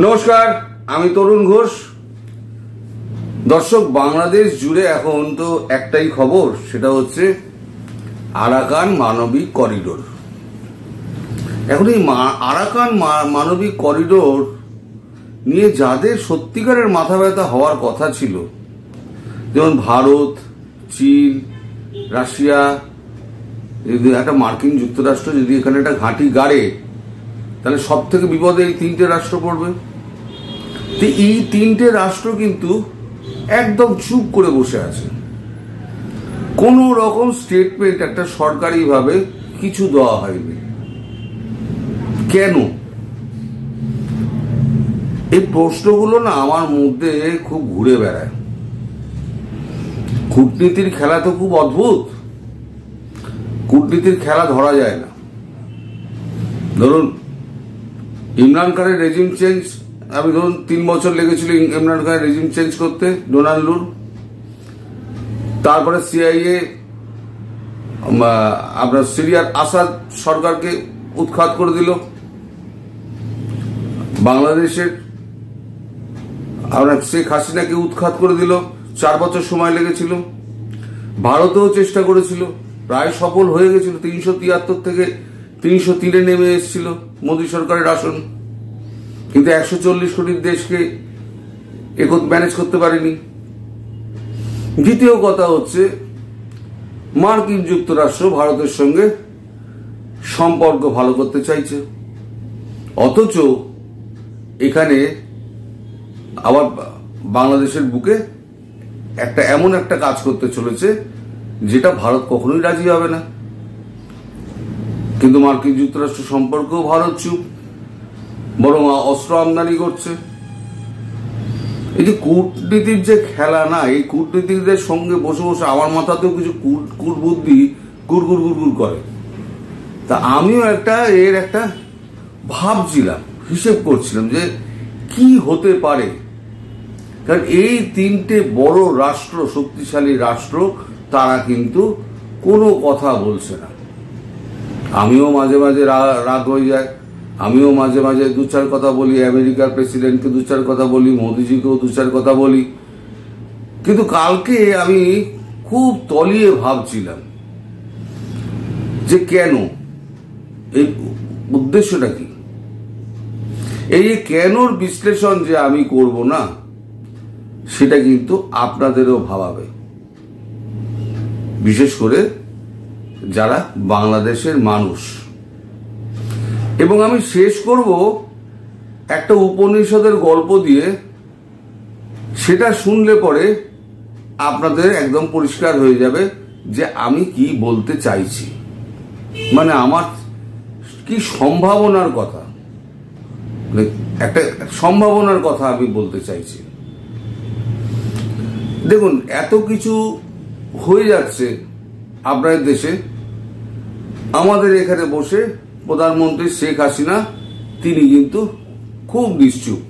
নমস্কার, আমি তরুণ ঘোষ। দর্শক, বাংলাদেশ জুড়ে এখন তো একটাই খবর, সেটা হচ্ছে আরাকান মানবিক করিডোর। এখন এই আরাকান মানবিক করিডোর নিয়ে যাদের সত্যিকারের মাথা ব্যথা হওয়ার কথা ছিল, যেমন ভারত, চীন, রাশিয়া, যদি একটা মার্কিন যুক্তরাষ্ট্র যদি এখানে একটা ঘাঁটি গাড়ে, তাহলে সব থেকে বিপদে এই তিনটে রাষ্ট্র পড়বে। তো এই তিনটে রাষ্ট্র কিন্তু একদম চুপ করে বসে আছে, কোন রকম স্টেটমেন্ট একটা সরকারিভাবে কিছু দেওয়া হয়নি। কেন? এই প্রশ্নগুলো না আমার মধ্যে খুব ঘুরে বেড়ায়। কূটনীতির খেলা তো খুব অদ্ভুত, কূটনীতির খেলা ধরা যায় না। ধরুন ইমরান খানের রেজিম চেঞ্জ, আমি ধরুন 3 বছর লেগেছিল ইমরান খানের রেজিম চেঞ্জ করতে, ডোনাল্ডুর। তারপরে সিআইএ আপনার সিরিয়ার আসাদ সরকারকে উৎখাত করে দিল। বাংলাদেশের আপনার শেখ হাসিনাকে উৎখাত করে দিল, 4 বছর সময় লেগেছিল। ভারতেও চেষ্টা করেছিল, প্রায় সফল হয়ে গেছিল, 373 থেকে 303-এ নেমে এসেছিল মোদী সরকারের আসন, কিন্তু 140 কোটির দেশকে ম্যানেজ করতে পারেনি। দ্বিতীয় কথা হচ্ছে, মার্কিন যুক্তরাষ্ট্র ভারতের সঙ্গে সম্পর্ক ভালো করতে চাইছে, অথচ এখানে আবার বাংলাদেশের বুকে এমন একটা কাজ করতে চলেছে যেটা ভারত কখনোই রাজি হবে না। কিন্তু মার্কিন যুক্তরাষ্ট্র সম্পর্কেও ভারত চুপ, বরং অস্ত্র আমদানি করছে। এই যে কূটনীতির যে খেলা না, এই কূটনীতিকদের সঙ্গে বসে বসে আমার মাথাতেও কিছু কূটবুদ্ধি গুড় করে। তা আমিও এর একটা ভাবছিলাম, হিসেব করছিলাম যে কি হতে পারে। কারণ এই তিনটে বড় রাষ্ট্র, শক্তিশালী রাষ্ট্র, তারা কিন্তু কোনো কথা বলছে না। আমিও মাঝে মাঝে রাগ হয়ে যায়, আমিও মাঝে মাঝে 2-4 কথা বলি, আমেরিকার প্রেসিডেন্টকে 2-4 কথা বলি, মোদিজিকেও 2-4 কথা বলি। কিন্তু কালকে আমি খুব তলিয়ে ভাবছিলাম যে কেন, এই উদ্দেশ্যটা কি। এই কেনর বিশ্লেষণ যে আমি করব না, সেটা কিন্তু আপনাদেরও ভাবাবে, বিশেষ করে যারা বাংলাদেশের মানুষ। এবং আমি শেষ করব একটা উপনিষদের গল্প দিয়ে। সেটা শুনলে পরে আপনাদের একদম পরিষ্কার হয়ে যাবে যে আমি কি বলতে চাইছি, মানে আমার কি সম্ভাবনার কথা, একটা সম্ভাবনার কথা আমি বলতে চাইছি। দেখুন, এত কিছু হয়ে যাচ্ছে আপনাদের দেশে, আমাদের এখানে বসে প্রধানমন্ত্রী শেখ হাসিনা তিনি কিন্তু খুব নিশ্চুপ।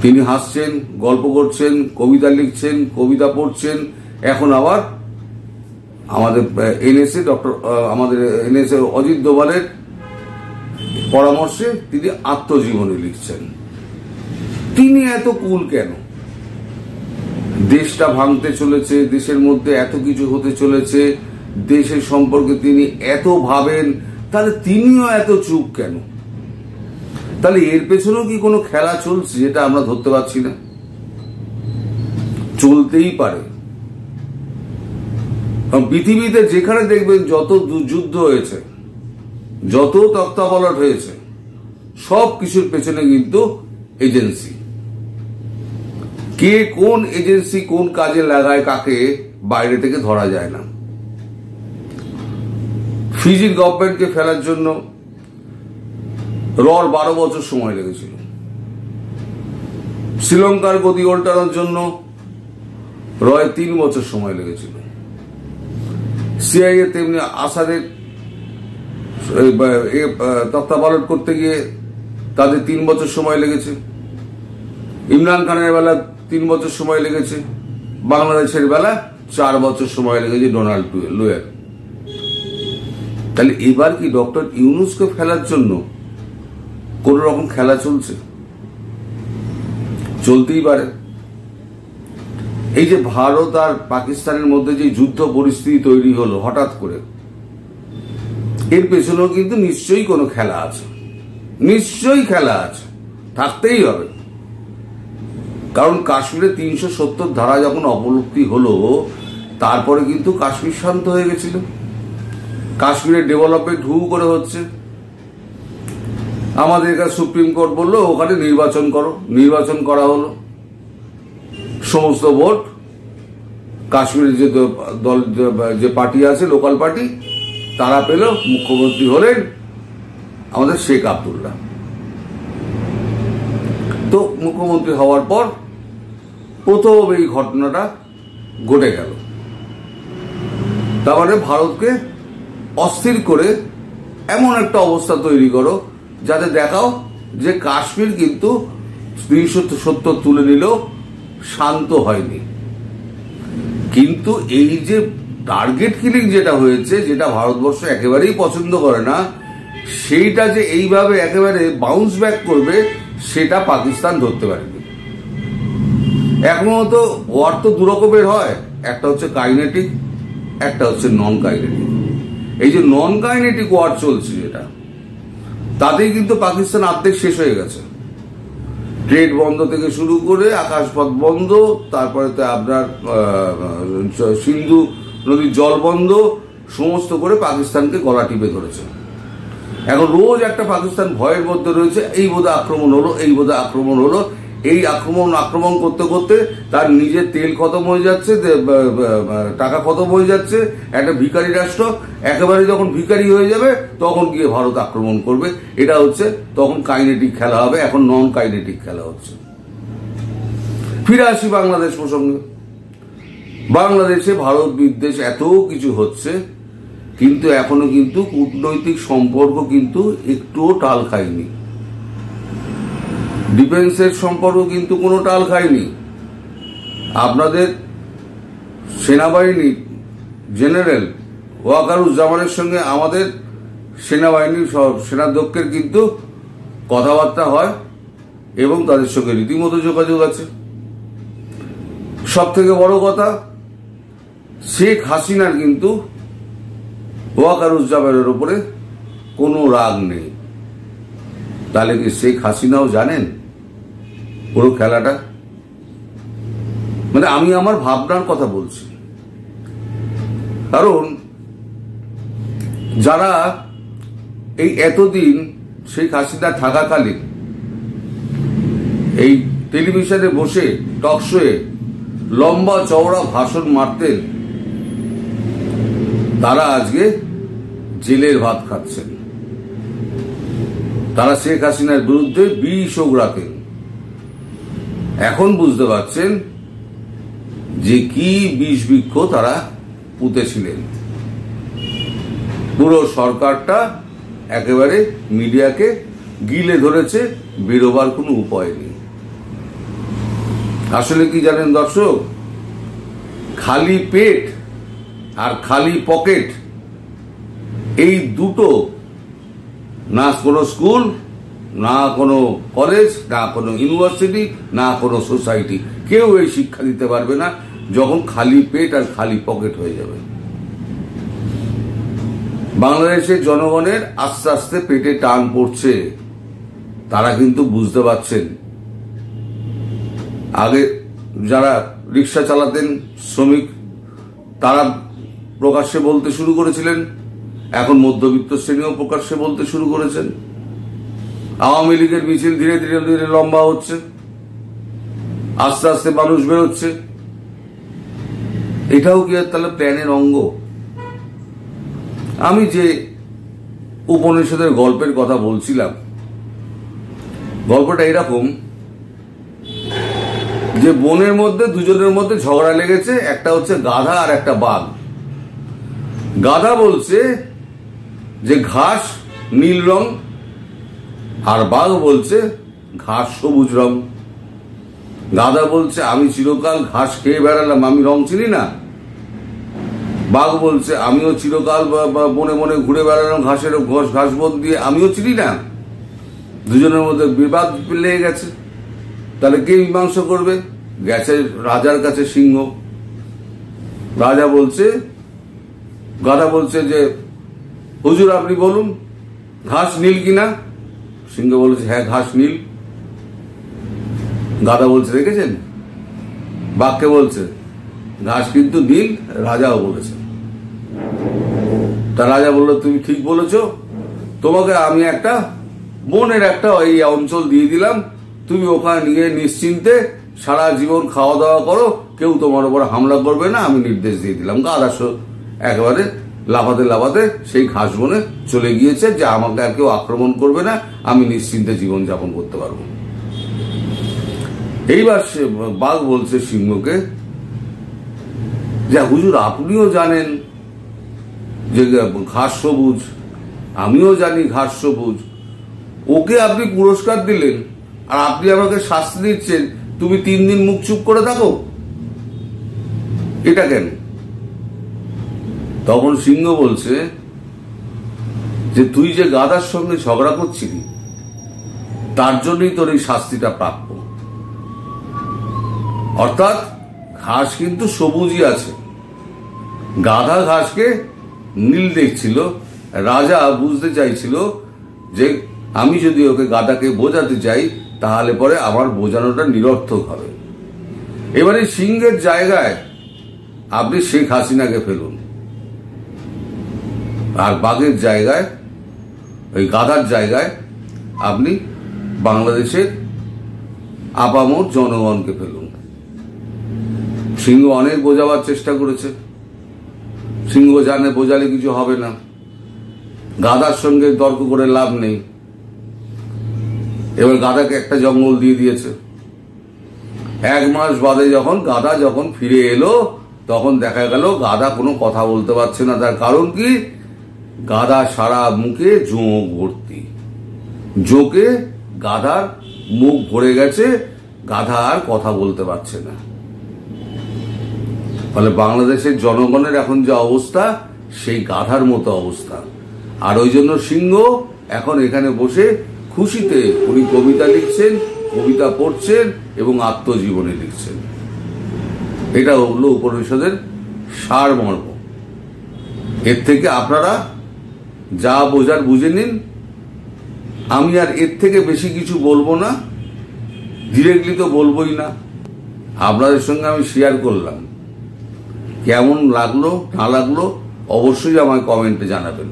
তিনি হাসছেন, গল্প করছেন, কবিতা লিখছেন, কবিতা পড়ছেন। এখন আবার আমাদের এনএসএ অজিত দোভালের পরামর্শে তিনি আত্মজীবনী লিখছেন। তিনি এত কুল কেন? দেশটা ভাঙতে চলেছে, দেশের মধ্যে এত কিছু হতে চলেছে, দেশের সম্পর্কে তিনি এত ভাবেন, তাহলে তিনিও এত চুপ কেন? তাহলে এর পেছনেও কি কোনো খেলা চলছে যেটা আমরা ধরতে পারছি না? চলতেই পারে। পৃথিবীতে যেখানে দেখবেন যত যুদ্ধ হয়েছে, যত তক্তাপলট হয়েছে, সব কিছুর পেছনে কিন্তু এজেন্সি। কে কোন এজেন্সি কোন কাজে লাগায় কাকে বাইরে থেকে ধরা যায় না। ফিজির গভর্নমেন্টকে ফেলার জন্য 12 বছর সময় লেগেছিল। শ্রীলঙ্কার গদি উল্টানোর জন্য 3 বছর সময় লেগেছিল। সিআইএ তেমনি আসাদের তত্ত্বাবলট করতে গিয়ে তাদের 3 বছর সময় লেগেছে। ইমরান খানের বেলা 3 বছর সময় লেগেছে, বাংলাদেশের বেলা 4 বছর সময় লেগেছে ডোনাল্ডের। তাহলে এবার কি ডক্টর ইউনূসকে ফেলার জন্য কোন রকম খেলা চলছে, চলতেই পারে। এই যে ভারত আর পাকিস্তানের মধ্যে যে যুদ্ধ পরিস্থিতি তৈরি হলো হঠাৎ করে, এর পেছনেও কিন্তু নিশ্চয়ই কোনো খেলা আছে, নিশ্চয়ই খেলা আছে, থাকতেই হবে। কারণ কাশ্মীরে 370 ধারা যখন অবলুপ্তি হলো, তারপরে কিন্তু কাশ্মীর শান্ত হয়ে গেছিল। কাশ্মীরের ডেভেলপমেন্ট হু করে হচ্ছে। আমাদের এখানে সুপ্রিম কোর্ট বললো ওখানে নির্বাচন করো, নির্বাচন করা হলো। সমস্ত ভোট কাশ্মীরের যে দল, যে পার্টি আছে, লোকাল পার্টি, তারা পেল। মুখ্যমন্ত্রী হলেন আমাদের শেখ আব্দুল্লাহ। তো মুখ্যমন্ত্রী হওয়ার পর প্রথম এই ঘটনাটা ঘটে গেল। তার মানে ভারতকে অস্থির করে এমন একটা অবস্থা তৈরি করো যাতে দেখাও যে কাশ্মীর কিন্তু 370 তুলে নিলেও শান্ত হয়নি। কিন্তু এই যে টার্গেট কিলিং যেটা হয়েছে, যেটা ভারতবর্ষ একেবারেই পছন্দ করে না, সেইটা যে এইভাবে একেবারে বাউন্স ব্যাক করবে সেটা পাকিস্তান ধরতে পারেনি। এখনো তো ওয়ার তো দু রকমের হয়, একটা হচ্ছে কাইনেটিক, একটা হচ্ছে নন কাইনেটিক। এই যে নন কাইনেটিক ওয়ার চলছে যেটা, তাতেই কিন্তু পাকিস্তান অর্ধেক শেষ হয়ে গেছে। ট্রেড বন্ধ থেকে শুরু করে আকাশপথ বন্ধ, তারপরে তো আপনার সিন্ধু নদীর জল বন্ধ, সমস্ত করে পাকিস্তানকে গলা টিপে ধরেছে। এখন রোজ একটা পাকিস্তান ভয়ের মধ্যে রয়েছে, এই বোধহয় আক্রমণ হলো, এই বোধহয় আক্রমণ হলো। এই আক্রমণ করতে করতে তার নিজের তেল খতম হয়ে যাচ্ছে, টাকা খতম হয়ে যাচ্ছে। একটা ভিখারি রাষ্ট্র একেবারে যখন ভিখারি হয়ে যাবে তখন গিয়ে ভারত আক্রমণ করবে। এটা হচ্ছে তখন কাইনেটিক খেলা হবে, এখন নন কাইনেটিক খেলা হচ্ছে। ফিরে আসি বাংলাদেশ প্রসঙ্গে। বাংলাদেশে ভারত বিদ্বেষ এত কিছু হচ্ছে, কিন্তু এখনো কিন্তু কূটনৈতিক সম্পর্ক কিন্তু একটুও টাল খায়নি। ডিফেন্সের সম্পর্ক কিন্তু কোনো টাল খায়নি। আপনাদের সেনাবাহিনী জেনারেল ওয়াকারুজ্জামানের সঙ্গে আমাদের সেনাবাহিনীর সেনাধ্যক্ষের কিন্তু কথাবার্তা হয় এবং তাদের সঙ্গে রীতিমতো যোগাযোগ আছে। সব থেকে বড় কথা, শেখ হাসিনার কিন্তু ওয়াকারুজ্জামানের উপরে কোনো রাগ নেই। তাহলে কি শেখ হাসিনাও জানেন পুরো খেলাটা? মানে আমি আমার ভাবনার কথা বলছি। কারণ যারা এই এতদিন শেখ হাসিনা থাকাকালীন এই টেলিভিশনে বসে টক শোয়ে লম্বা চওড়া ভাষণ মারতেন, তারা আজকে জেলের ভাত খাচ্ছেন। তারা শেখ হাসিনার বিরুদ্ধে বিষ ওগড়াতেন। এখন বুঝতে পারছেন যে কি বিষ বৃক্ষ তারা পুঁতেছিলেন। পুরো সরকারটা একেবারে মিডিয়াকে গিলে ধরেছে, বেরোবার কোনো উপায় নেই। আসলে কি জানেন দর্শক, খালি পেট আর খালি পকেট, এই দুটো, না কোনো স্কুল, না কোনো কলেজ, না কোনো ইউনিভার্সিটি, না কোনো সোসাইটি, কেউ এই শিক্ষা দিতে পারবে না যখন খালি পেট আর খালি পকেট হয়ে যাবে। বাংলাদেশের জনগণের আস্তে আস্তে পেটে টান পড়ছে, তারা কিন্তু বুঝতে পারছেন। আগে যারা রিক্সা চালাতেন শ্রমিক, তারা প্রকাশ্যে বলতে শুরু করেছিলেন, এখন মধ্যবিত্ত শ্রেণীও প্রকাশ্যে বলতে শুরু করেছেন। আওয়ামী লীগের মিছিল ধীরে ধীরে ধীরে লম্বা হচ্ছে, আস্তে আস্তে মানুষ বেরোচ্ছে। এটাও কি আর তাহলে প্ল্যানের অঙ্গ? আমি যে উপনিষদের গল্পের কথা বলছিলাম, গল্পটা এরকম যে বনের মধ্যে দুজনের মধ্যে ঝগড়া লেগেছে, একটা হচ্ছে গাধা আর একটা বাঘ। গাধা বলছে যে ঘাস নীল রং, আর বাঘ বলছে ঘাস সবুজ রং। গাধা বলছে আমি চিরকাল ঘাস খেয়ে বেড়ালাম, আমি রং চিনি না। বাঘ বলছে আমিও চিরকাল বনে বনে ঘুরে বেড়ালাম ঘাসের ঘাস বন দিয়ে, আমিও চিনি না। দুজনের মধ্যে বিবাদ লেগে গেছে। তাহলে কে মীমাংসা করবে? গেছে রাজার কাছে সিংহ। রাজা বলছে, গাধা বলছে যে হুজুর আপনি বলুন ঘাস নীল কিনা? সিংহ বলেছে হ্যাঁ ঘাস নীল। গাধা বলছে দেখেছেন, বাঘকে বলছে ঘাস কিন্তু নীল, রাজাও বলেছে। তা রাজা বলল তুমি ঠিক বলেছ, তোমাকে আমি একটা বনের একটা এই অঞ্চল দিয়ে দিলাম, তুমি ওখানে নিয়ে নিশ্চিন্তে সারা জীবন খাওয়া দাওয়া করো, কেউ তোমার উপর হামলা করবে না, আমি নির্দেশ দিয়ে দিলাম। গাধা একেবারে লাফাতে লাফাতে সেই ঘাস বনে চলে গিয়েছে যে আমাকে আর কেউ আক্রমণ করবে না, আমি নিশ্চিন্তে জীবন যাপন করতে পারবো। এইবার সে বাঘ বলছে সিংহকে যে হুজুর আপনিও জানেন যে ঘাস সবুজ, আমিও জানি ঘাস সবুজ, ওকে আপনি পুরস্কার দিলেন আর আপনি আমাকে শাস্তি দিচ্ছেন, তুমি 3 দিন মুখ চুপ করে থাকো, এটা কেন? তখন সিংহ বলছে যে তুই যে গাধার সঙ্গে ঝগড়া করছিলি তার জন্যই তোর এই শাস্তিটা প্রাপ্য। অর্থাৎ ঘাস কিন্তু সবুজই আছে, গাধা ঘাসকে নীল দেখছিল। রাজা বুঝতে চাইছিল যে আমি যদি ওকে গাধাকে বোঝাতে চাই তাহলে পরে আমার বোঝানোটা নিরর্থক হবে। এবারে সিংহের জায়গায় আপনি শেখ হাসিনাকে ফেলুন, আর বাঘের জায়গায় ওই গাধার জায়গায় আপনি বাংলাদেশের আপামর জনগণকে ফেলুন। সিংহ অনেক বোঝাবার চেষ্টা করেছে, সিংহ জানে বোঝালে কিছু হবে না, গাধার সঙ্গে তর্ক করে লাভ নেই। এবার গাধাকে একটা জঙ্গল দিয়ে দিয়েছে। 1 মাস বাদে যখন গাধা ফিরে এলো তখন দেখা গেল গাধা কোনো কথা বলতে পারছে না। তার কারণ কি? গাধা সারা মুখে জোঁক ভর্তি, জোঁকে গাধার মুখ ভরে গেছে, গাধা আর কথা বলতে পারছে না। ফলে বাংলাদেশের জনগণের এখন যে অবস্থা সেই গাধার মতো অবস্থা। আর ওই জন্য সিংহ এখন এখানে বসে খুশিতে উনি কবিতা লিখছেন, কবিতা পড়ছেন এবং আত্মজীবনী লিখছেন। এটা হলো উপনিষদের সারমর্ম। এর থেকে আপনারা যা বোঝার বুঝে নিন। আমি আর এর থেকে বেশি কিছু বলবো না, ডিরেক্টলি তো বলবোই না। আপনাদের সঙ্গে আমি শেয়ার করলাম, কেমন লাগলো না লাগলো অবশ্যই আমায় কমেন্টে জানাবেন।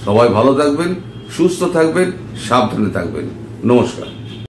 সবাই ভালো থাকবেন, সুস্থ থাকবেন, সাবধানে থাকবেন। নমস্কার।